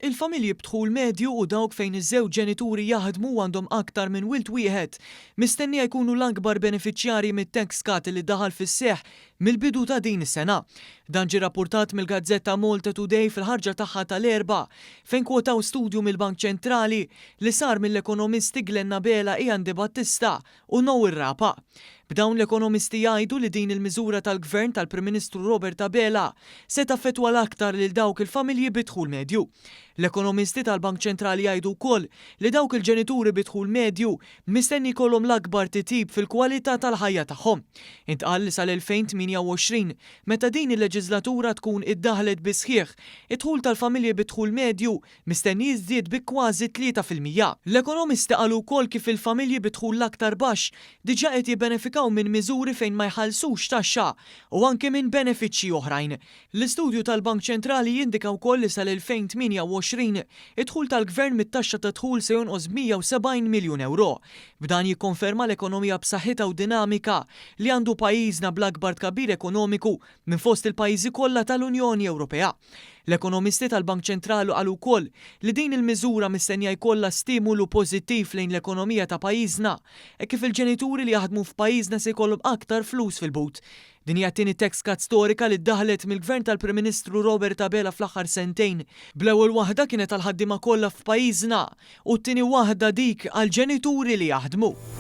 Il-familji b'dħul medju u dawk fejn iż-żewġ ġenituri jaħdmu għandhom aktar minn wild wieħed mistennija jkunu l-akbar benefiċjarji mit-tax cut li daħal fis-seħħ mill-bidu ta' din is-sena. Dan ġie rappurtat mill-Gazzetta Malta Today fil-ħarġa tagħha tal-Erbgħa fejn kwotaw studju mill-Bank Ċentrali li sar mill-ekonomisti Glenn Nabela, Ian De Battista u Noel Rapa. B'dawn l-ekonomisti jgħidu li din il-miżura tal-Gvern tal-Prim Ministru Robert Abela se taffettwa l-aktar lil dawk il-familji bidħul medju. L-ekonomisti tal-Bank Ċentrali jgħidu wkoll li dawk il-ġenituri bidħul medju mistenni jkollhom l-akbar titjib fil-kwalità tal-ħajja tagħhom. Intqal li sal-2028 meta din il-leġislatura tkun iddaħlet bi sħiħ, id-dħul tal-familji bidħul medju mistenni jiżdied bi kważi 3%. L-ekonomisti qalu wkoll kif il-familji bidħul l-aktar baxx diġà qed jibbenefikaw minn miżuri fejn ma jħallsux taxxa u anke minn benefiċċji oħrajn. L-istudju tal-Bank Ċentrali jindika wkoll li sal-2028 id-dħul tal-Gvern mit-taxxa ta' dħul se jonqos 170 miljun euro. B'dan jikkonferma l-ekonomija b'saħħitha u dinamika li għandu pajjiżna bl-akbar tkabbir ekonomiku minn fost il-pajjiżi kollha tal-Unjoni Ewropea. L-ekonomisti tal-Bank Ċentrali qalu wkoll li din il-miżura mistennija jkollha stimulu pożittiv lejn l-ekonomija ta' pajjiżna e kif il-ġenituri li jaħdmu f'pajjiżna se jkollhom aktar flus fil-but. Din hija t-tieni tax cut storika li ddaħlet mill-Gvern tal-Prim Ministru Robert Abela fl-aħħar sentejn. Bl-ewwel waħda kienet għall-ħaddiema kollha f'pajjiżna u t-tieni waħda dik għall-ġenituri li jaħdmu.